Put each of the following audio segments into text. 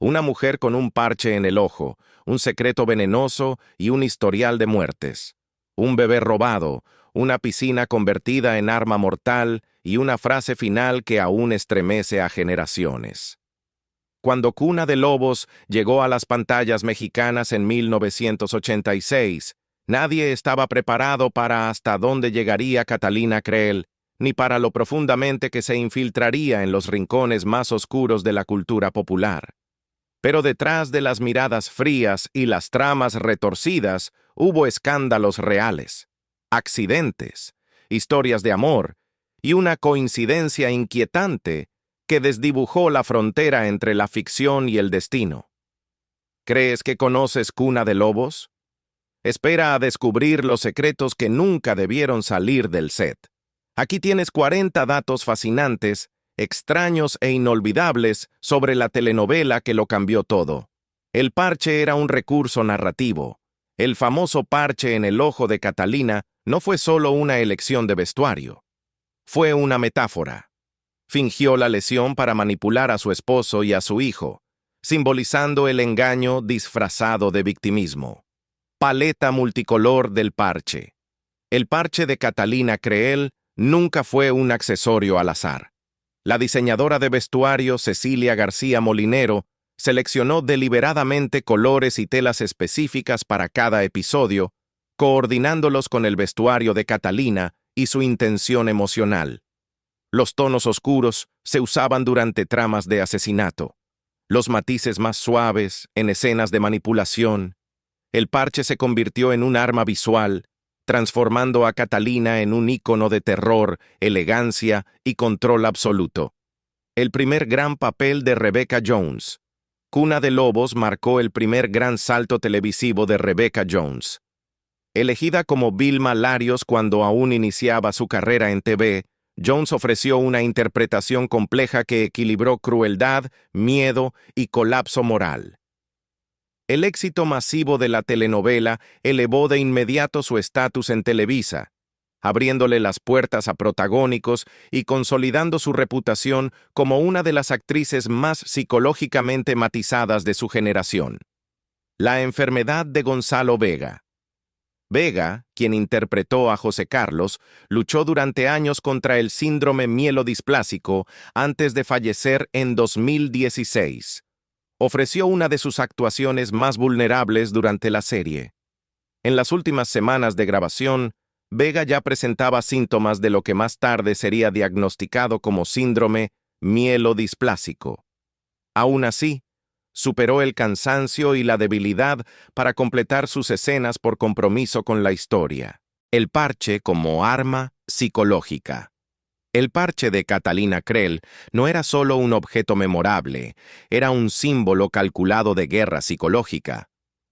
Una mujer con un parche en el ojo, un secreto venenoso y un historial de muertes. Un bebé robado, una piscina convertida en arma mortal y una frase final que aún estremece a generaciones. Cuando Cuna de Lobos llegó a las pantallas mexicanas en 1986, nadie estaba preparado para hasta dónde llegaría Catalina Creel, ni para lo profundamente que se infiltraría en los rincones más oscuros de la cultura popular. Pero detrás de las miradas frías y las tramas retorcidas hubo escándalos reales, accidentes, historias de amor y una coincidencia inquietante que desdibujó la frontera entre la ficción y el destino. ¿Crees que conoces Cuna de Lobos? Espera a descubrir los secretos que nunca debieron salir del set. Aquí tienes 40 datos fascinantes, extraños e inolvidables sobre la telenovela que lo cambió todo. El parche era un recurso narrativo. El famoso parche en el ojo de Catalina no fue solo una elección de vestuario. Fue una metáfora. Fingió la lesión para manipular a su esposo y a su hijo, simbolizando el engaño disfrazado de victimismo. Paleta multicolor del parche. El parche de Catalina Creel nunca fue un accesorio al azar. La diseñadora de vestuario Cecilia García Molinero seleccionó deliberadamente colores y telas específicas para cada episodio, coordinándolos con el vestuario de Catalina y su intención emocional. Los tonos oscuros se usaban durante tramas de asesinato, los matices más suaves en escenas de manipulación. El parche se convirtió en un arma visual, transformando a Catalina en un ícono de terror, elegancia y control absoluto. El primer gran papel de Rebecca Jones. Cuna de Lobos marcó el primer gran salto televisivo de Rebecca Jones. Elegida como Vilma Larios cuando aún iniciaba su carrera en TV, Jones ofreció una interpretación compleja que equilibró crueldad, miedo y colapso moral. El éxito masivo de la telenovela elevó de inmediato su estatus en Televisa, abriéndole las puertas a protagónicos y consolidando su reputación como una de las actrices más psicológicamente matizadas de su generación. La enfermedad de Gonzalo Vega. Vega, quien interpretó a José Carlos, luchó durante años contra el síndrome mielodisplásico antes de fallecer en 2016. Ofreció una de sus actuaciones más vulnerables durante la serie. En las últimas semanas de grabación, Vega ya presentaba síntomas de lo que más tarde sería diagnosticado como síndrome mielodisplásico. Aún así, superó el cansancio y la debilidad para completar sus escenas por compromiso con la historia. El parche como arma psicológica. El parche de Catalina Creel no era solo un objeto memorable, era un símbolo calculado de guerra psicológica.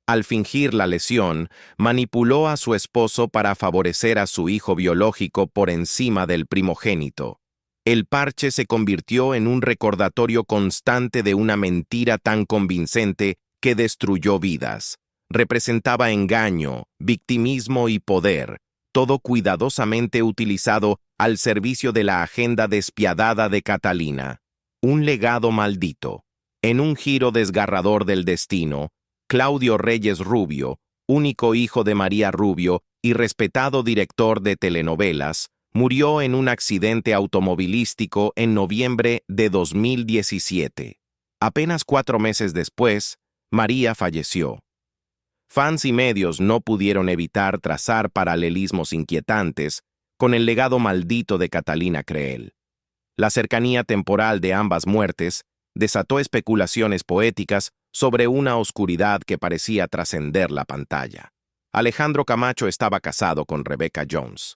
Al fingir la lesión, manipuló a su esposo para favorecer a su hijo biológico por encima del primogénito. El parche se convirtió en un recordatorio constante de una mentira tan convincente que destruyó vidas. Representaba engaño, victimismo y poder, todo cuidadosamente utilizado al servicio de la agenda despiadada de Catalina. Un legado maldito. En un giro desgarrador del destino, Claudio Reyes Rubio, único hijo de María Rubio y respetado director de telenovelas, murió en un accidente automovilístico en noviembre de 2017. Apenas 4 meses después, María falleció. Fans y medios no pudieron evitar trazar paralelismos inquietantes con el legado maldito de Catalina Creel. La cercanía temporal de ambas muertes desató especulaciones poéticas sobre una oscuridad que parecía trascender la pantalla. Alejandro Camacho estaba casado con Rebecca Jones.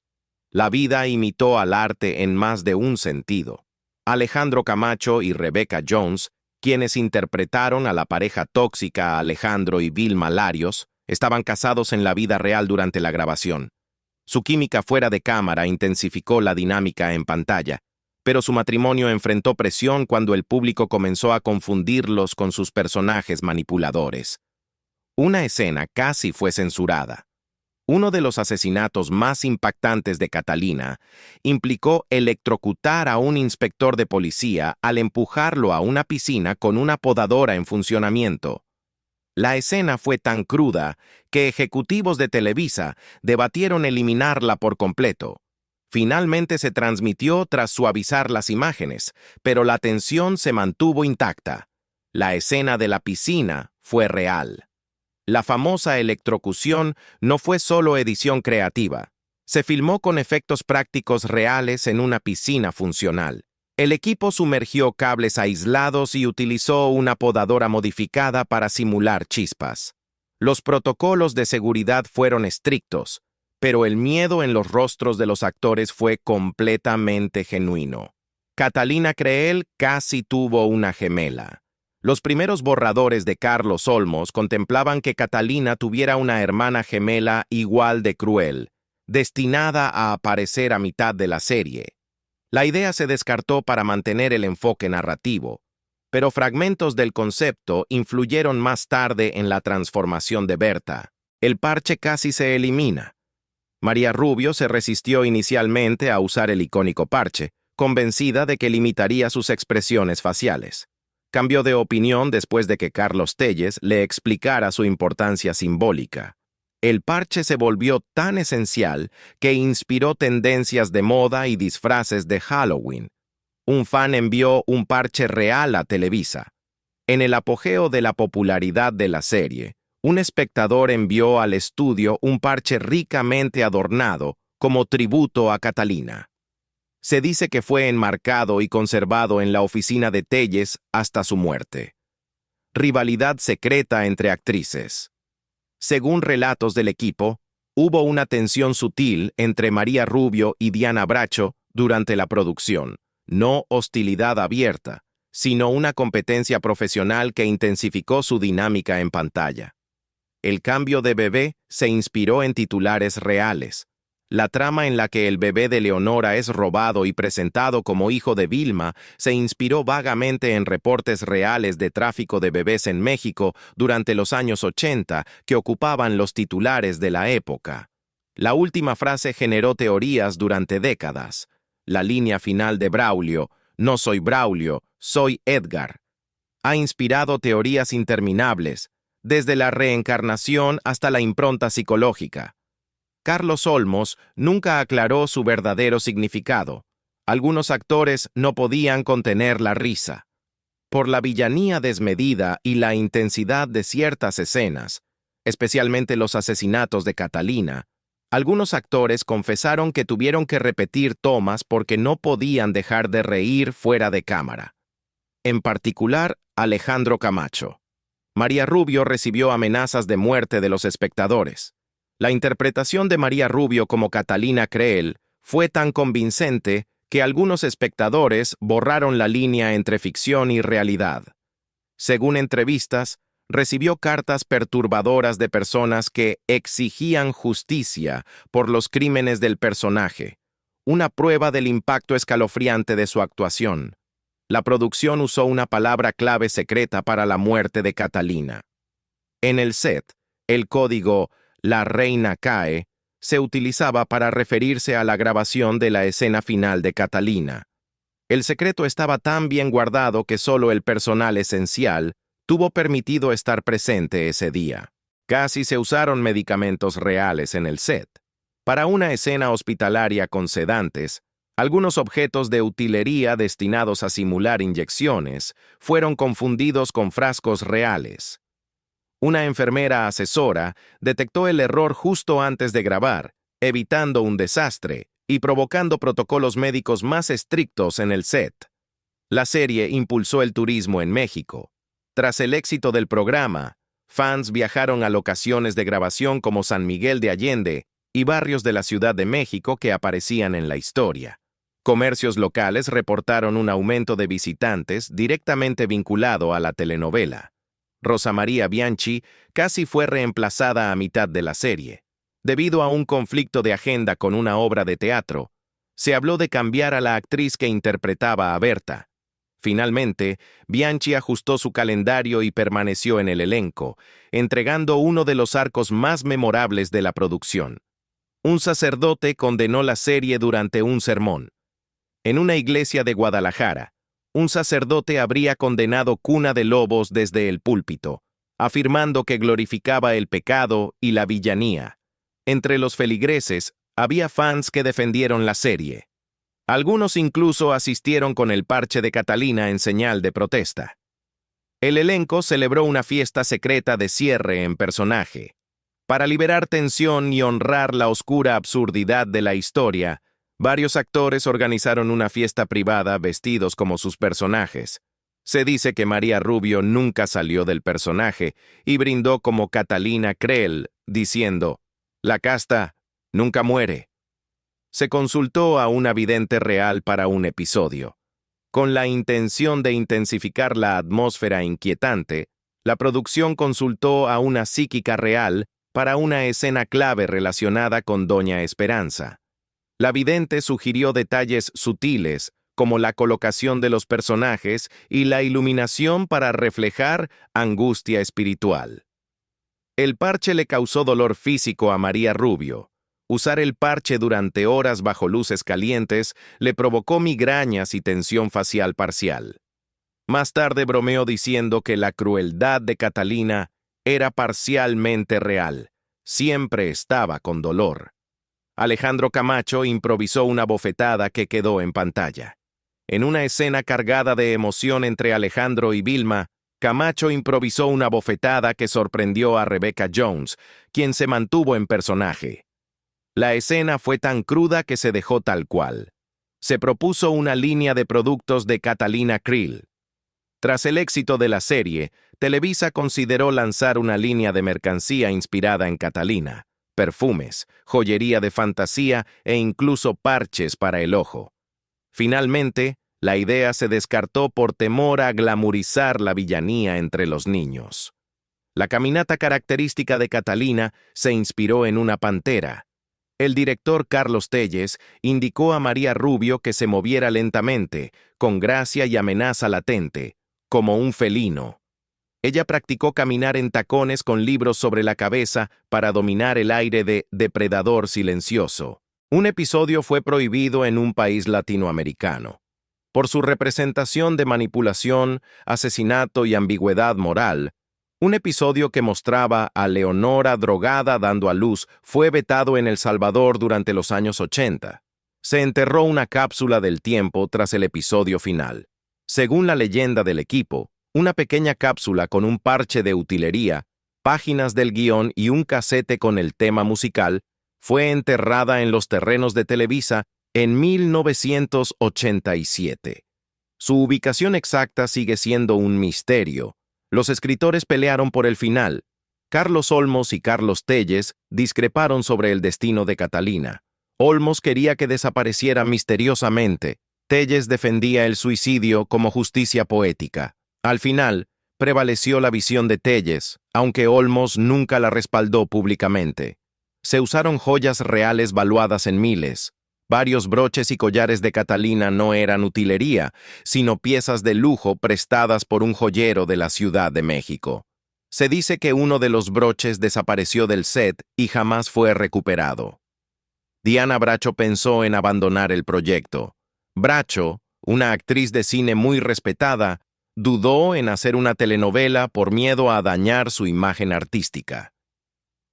La vida imitó al arte en más de un sentido. Alejandro Camacho y Rebecca Jones, quienes interpretaron a la pareja tóxica Alejandro y Vilma Larios, estaban casados en la vida real durante la grabación. Su química fuera de cámara intensificó la dinámica en pantalla, pero su matrimonio enfrentó presión cuando el público comenzó a confundirlos con sus personajes manipuladores. Una escena casi fue censurada. Uno de los asesinatos más impactantes de Catalina implicó electrocutar a un inspector de policía al empujarlo a una piscina con una podadora en funcionamiento. La escena fue tan cruda que ejecutivos de Televisa debatieron eliminarla por completo. Finalmente se transmitió tras suavizar las imágenes, pero la tensión se mantuvo intacta. La escena de la piscina fue real. La famosa electrocución no fue solo edición creativa. Se filmó con efectos prácticos reales en una piscina funcional. El equipo sumergió cables aislados y utilizó una podadora modificada para simular chispas. Los protocolos de seguridad fueron estrictos, pero el miedo en los rostros de los actores fue completamente genuino. Catalina Creel casi tuvo una gemela. Los primeros borradores de Carlos Olmos contemplaban que Catalina tuviera una hermana gemela igual de cruel, destinada a aparecer a mitad de la serie. La idea se descartó para mantener el enfoque narrativo, pero fragmentos del concepto influyeron más tarde en la transformación de Berta. El parche casi se elimina. María Rubio se resistió inicialmente a usar el icónico parche, convencida de que limitaría sus expresiones faciales. Cambió de opinión después de que Carlos Telles le explicara su importancia simbólica. El parche se volvió tan esencial que inspiró tendencias de moda y disfraces de Halloween. Un fan envió un parche real a Televisa. En el apogeo de la popularidad de la serie, un espectador envió al estudio un parche ricamente adornado como tributo a Catalina. Se dice que fue enmarcado y conservado en la oficina de Telles hasta su muerte. Rivalidad secreta entre actrices. Según relatos del equipo, hubo una tensión sutil entre María Rubio y Diana Bracho durante la producción. No hostilidad abierta, sino una competencia profesional que intensificó su dinámica en pantalla. El cambio de bebé se inspiró en titulares reales. La trama en la que el bebé de Leonora es robado y presentado como hijo de Vilma se inspiró vagamente en reportes reales de tráfico de bebés en México durante los años 80 que ocupaban los titulares de la época. La última frase generó teorías durante décadas. La línea final de Braulio, "No soy Braulio, soy Edgar", ha inspirado teorías interminables, desde la reencarnación hasta la impronta psicológica. Carlos Olmos nunca aclaró su verdadero significado. Algunos actores no podían contener la risa. Por la villanía desmedida y la intensidad de ciertas escenas, especialmente los asesinatos de Catalina, algunos actores confesaron que tuvieron que repetir tomas porque no podían dejar de reír fuera de cámara. En particular, Alejandro Camacho. María Rubio recibió amenazas de muerte de los espectadores. La interpretación de María Rubio como Catalina Creel fue tan convincente que algunos espectadores borraron la línea entre ficción y realidad. Según entrevistas, recibió cartas perturbadoras de personas que exigían justicia por los crímenes del personaje, una prueba del impacto escalofriante de su actuación. La producción usó una palabra clave secreta para la muerte de Catalina. En el set, el código "La reina cae" se utilizaba para referirse a la grabación de la escena final de Catalina. El secreto estaba tan bien guardado que solo el personal esencial tuvo permitido estar presente ese día. Casi se usaron medicamentos reales en el set. Para una escena hospitalaria con sedantes, algunos objetos de utilería destinados a simular inyecciones fueron confundidos con frascos reales. Una enfermera asesora detectó el error justo antes de grabar, evitando un desastre y provocando protocolos médicos más estrictos en el set. La serie impulsó el turismo en México. Tras el éxito del programa, fans viajaron a locaciones de grabación como San Miguel de Allende y barrios de la Ciudad de México que aparecían en la historia. Comercios locales reportaron un aumento de visitantes directamente vinculado a la telenovela. Rosa María Bianchi casi fue reemplazada a mitad de la serie. Debido a un conflicto de agenda con una obra de teatro, se habló de cambiar a la actriz que interpretaba a Berta. Finalmente, Bianchi ajustó su calendario y permaneció en el elenco, entregando uno de los arcos más memorables de la producción. Un sacerdote condenó la serie durante un sermón. En una iglesia de Guadalajara, un sacerdote habría condenado Cuna de Lobos desde el púlpito, afirmando que glorificaba el pecado y la villanía. Entre los feligreses, había fans que defendieron la serie. Algunos incluso asistieron con el parche de Catalina en señal de protesta. El elenco celebró una fiesta secreta de cierre en personaje. Para liberar tensión y honrar la oscura absurdidad de la historia, varios actores organizaron una fiesta privada vestidos como sus personajes. Se dice que María Rubio nunca salió del personaje y brindó como Catalina Creel, diciendo, «La casta nunca muere». Se consultó a una vidente real para un episodio. Con la intención de intensificar la atmósfera inquietante, la producción consultó a una psíquica real para una escena clave relacionada con Doña Esperanza. La vidente sugirió detalles sutiles, como la colocación de los personajes y la iluminación para reflejar angustia espiritual. El parche le causó dolor físico a María Rubio. Usar el parche durante horas bajo luces calientes le provocó migrañas y tensión facial parcial. Más tarde bromeó diciendo que la crueldad de Catalina era parcialmente real. Siempre estaba con dolor. Alejandro Camacho improvisó una bofetada que quedó en pantalla. En una escena cargada de emoción entre Alejandro y Vilma, Camacho improvisó una bofetada que sorprendió a Rebecca Jones, quien se mantuvo en personaje. La escena fue tan cruda que se dejó tal cual. Se propuso una línea de productos de Catalina Creel. Tras el éxito de la serie, Televisa consideró lanzar una línea de mercancía inspirada en Catalina, perfumes, joyería de fantasía e incluso parches para el ojo. Finalmente, la idea se descartó por temor a glamurizar la villanía entre los niños. La caminata característica de Catalina se inspiró en una pantera. El director Carlos Telles indicó a María Rubio que se moviera lentamente, con gracia y amenaza latente, como un felino. Ella practicó caminar en tacones con libros sobre la cabeza para dominar el aire de depredador silencioso. Un episodio fue prohibido en un país latinoamericano. Por su representación de manipulación, asesinato y ambigüedad moral, un episodio que mostraba a Leonora drogada dando a luz fue vetado en El Salvador durante los años 80. Se enterró una cápsula del tiempo tras el episodio final. Según la leyenda del equipo, una pequeña cápsula con un parche de utilería, páginas del guión y un casete con el tema musical fue enterrada en los terrenos de Televisa en 1987. Su ubicación exacta sigue siendo un misterio. Los escritores pelearon por el final. Carlos Olmos y Carlos Telles discreparon sobre el destino de Catalina. Olmos quería que desapareciera misteriosamente. Telles defendía el suicidio como justicia poética. Al final, prevaleció la visión de Telles, aunque Olmos nunca la respaldó públicamente. Se usaron joyas reales valuadas en miles. Varios broches y collares de Catalina no eran utilería, sino piezas de lujo prestadas por un joyero de la Ciudad de México. Se dice que uno de los broches desapareció del set y jamás fue recuperado. Diana Bracho pensó en abandonar el proyecto. Bracho, una actriz de cine muy respetada, dudó en hacer una telenovela por miedo a dañar su imagen artística.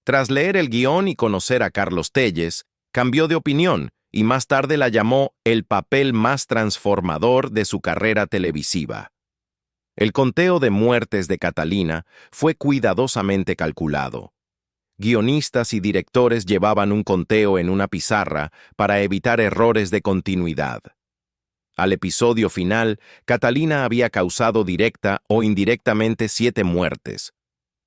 Tras leer el guión y conocer a Carlos Telles, cambió de opinión y más tarde la llamó el papel más transformador de su carrera televisiva. El conteo de muertes de Catalina fue cuidadosamente calculado. Guionistas y directores llevaban un conteo en una pizarra para evitar errores de continuidad. Al episodio final, Catalina había causado directa o indirectamente 7 muertes,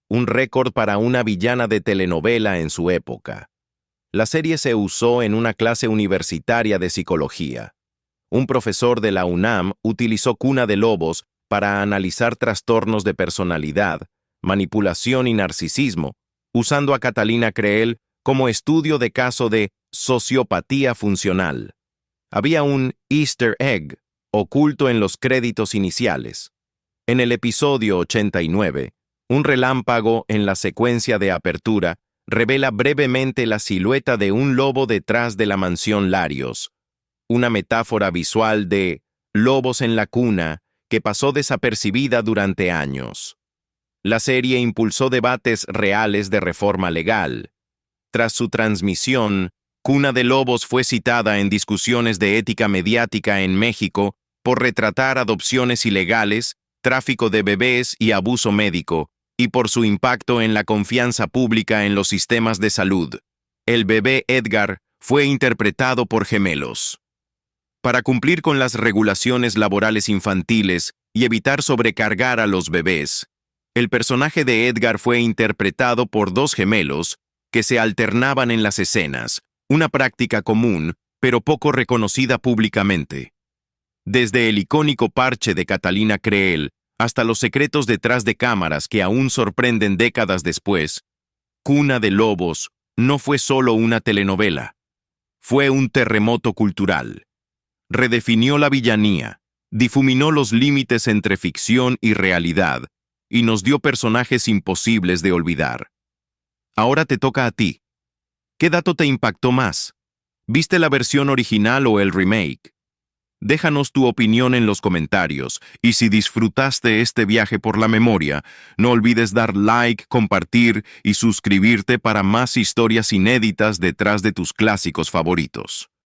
un récord para una villana de telenovela en su época. La serie se usó en una clase universitaria de psicología. Un profesor de la UNAM utilizó Cuna de Lobos para analizar trastornos de personalidad, manipulación y narcisismo, usando a Catalina Creel como estudio de caso de sociopatía funcional. Había un Easter egg oculto en los créditos iniciales. En el episodio 89, un relámpago en la secuencia de apertura revela brevemente la silueta de un lobo detrás de la mansión Larios, una metáfora visual de lobos en la cuna que pasó desapercibida durante años. La serie impulsó debates reales de reforma legal. Tras su transmisión, Cuna de Lobos fue citada en discusiones de ética mediática en México por retratar adopciones ilegales, tráfico de bebés y abuso médico, y por su impacto en la confianza pública en los sistemas de salud. El bebé Edgar fue interpretado por gemelos. Para cumplir con las regulaciones laborales infantiles y evitar sobrecargar a los bebés, el personaje de Edgar fue interpretado por dos gemelos que se alternaban en las escenas, una práctica común, pero poco reconocida públicamente. Desde el icónico parche de Catalina Creel hasta los secretos detrás de cámaras que aún sorprenden décadas después, Cuna de Lobos no fue solo una telenovela. Fue un terremoto cultural. Redefinió la villanía, difuminó los límites entre ficción y realidad, y nos dio personajes imposibles de olvidar. Ahora te toca a ti. ¿Qué dato te impactó más? ¿Viste la versión original o el remake? Déjanos tu opinión en los comentarios, y si disfrutaste este viaje por la memoria, no olvides dar like, compartir y suscribirte para más historias inéditas detrás de tus clásicos favoritos.